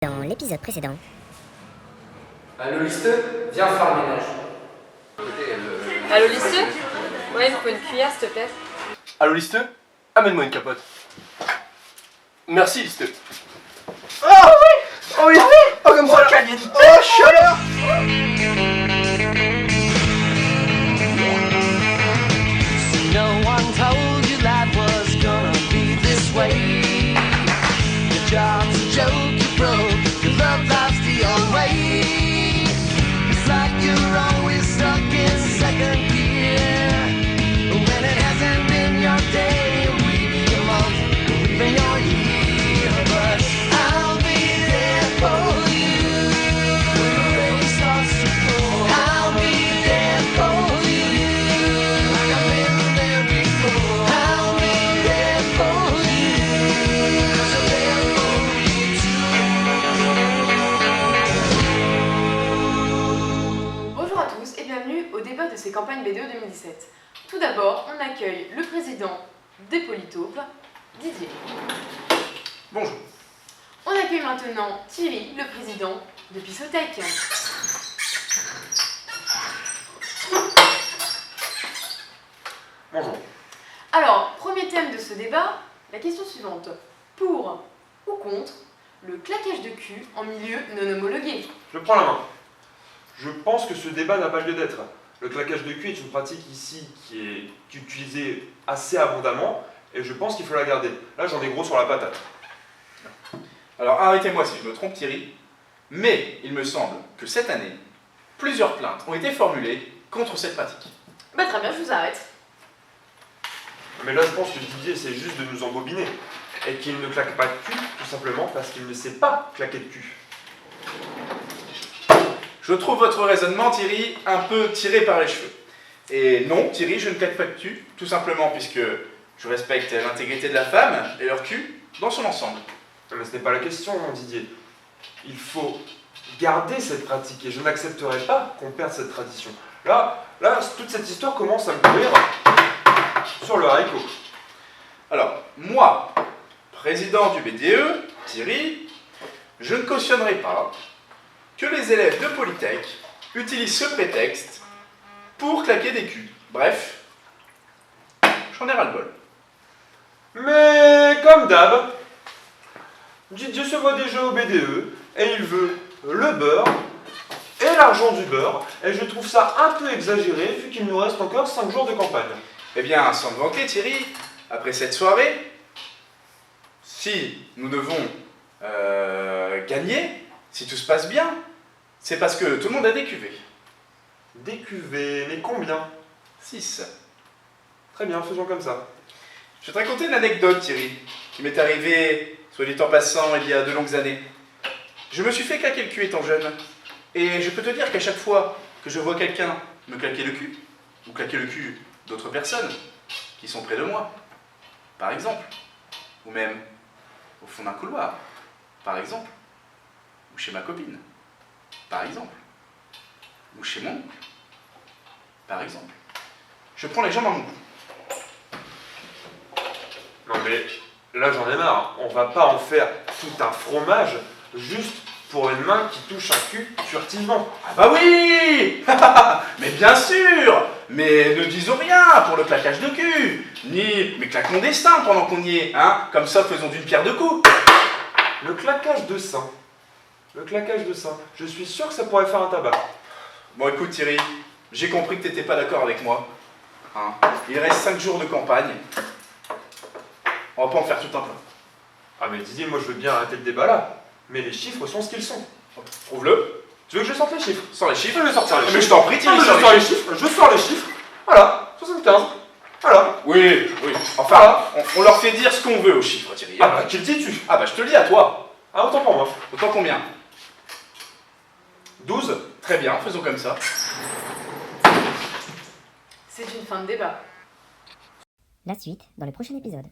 Dans l'épisode précédent. Allô listeux, viens faire le ménage. Allô listeux? Ouais, il me faut une cuillère s'il te plaît. Allô listeux? Amène-moi une capote. Merci listeux. Oh oui! Oh oui! Oh comme ça! Oh chaleur! No one told you life was gonna be this way. Your job's a joke, you broke. Your love life's the old way. It's like you're always stuck in second gear. When it hasn't been your day, or even your month, or even your year. But I'll be there for you when the rain starts to pour. I'll be there for you like I've been there before. I'll be there for you 'cause I'm there for you too. Bonjour à tous et bienvenue au débat de ces campagnes BDE 2017. Tout d'abord, on accueille le président des Polytopes, Didier. Bonjour. On accueille maintenant Thierry, le président de Pisotech. Bonjour. Alors, premier thème de ce débat, la question suivante. Pour ou contre le claquage de cul en milieu non homologué? Je prends la main. Je pense que ce débat n'a pas lieu d'être. Le claquage de cul est une pratique ici qui est utilisée assez abondamment et je pense qu'il faut la garder. Là j'en ai gros sur la patate. Alors arrêtez-moi si je me trompe Thierry, mais il me semble que cette année, plusieurs plaintes ont été formulées contre cette pratique. Bah très bien, je vous arrête. Mais là je pense que Didier essaie juste de nous embobiner et qu'il ne claque pas de cul tout simplement parce qu'il ne sait pas claquer de cul. Je trouve votre raisonnement Thierry un peu tiré par les cheveux. Et non Thierry, je ne claque pas de cul, tout simplement puisque je respecte l'intégrité de la femme et leur cul dans son ensemble. Mais ce n'est pas la question Didier. Il faut garder cette pratique et je n'accepterai pas qu'on perde cette tradition. Là, toute cette histoire commence à me courir sur le haricot. Alors, moi, président du BDE, Thierry, je ne cautionnerai pas que les élèves de Polytech utilisent ce prétexte pour claquer des culs. Bref, j'en ai ras-le-bol. Mais comme d'hab, Didier se voit déjà au BDE et il veut le beurre et l'argent du beurre. Et je trouve ça un peu exagéré vu qu'il nous reste encore 5 jours de campagne. Eh bien, sans te vanter Thierry, après cette soirée, si nous devons gagner, si tout se passe bien, c'est parce que tout le monde a des cuvées. Des cuvées, mais combien? 6. Très bien, faisons comme ça. Je vais te raconter une anecdote Thierry, qui m'est arrivée, soit dit en passant, il y a de longues années. Je me suis fait claquer le cul étant jeune, et je peux te dire qu'à chaque fois que je vois quelqu'un me claquer le cul, ou claquer le cul d'autres personnes qui sont près de moi, par exemple, ou même au fond d'un couloir, par exemple, ou chez ma copine, par exemple, ou chez mon oncle, par exemple, je prends les jambes à mon cou. Non mais là j'en ai marre, on va pas en faire tout un fromage juste pour une main qui touche un cul furtivement. Ah bah oui. Mais bien sûr. Mais ne disons rien pour le claquage de cul, ni mais claquons des seins pendant qu'on y est, hein. Comme ça, faisons d'une pierre deux coups. Le claquage de sein. Le claquage de sein. Je suis sûr que ça pourrait faire un tabac. Bon écoute Thierry, j'ai compris que t'étais pas d'accord avec moi. Hein. Il reste 5 jours de campagne. On va pas en faire tout un plat. Ah mais Didier, moi je veux bien arrêter le débat là. Mais les chiffres sont ce qu'ils sont. Prouve-le. Tu veux que je sorte les chiffres? Sans les chiffres. Je vais sortir les chiffres. Mais je t'en prie Thierry, Ah, mais sors je sors les chiffres. Je sors les chiffres. Voilà, 75. Voilà. Oui. Enfin, on leur fait dire ce qu'on veut aux chiffres Thierry. Ah bah qui le dis-tu? Ah bah je te le dis à toi. Ah autant pour moi. Autant combien? 12. Très bien, faisons comme ça. C'est une fin de débat. La suite dans le prochain épisode.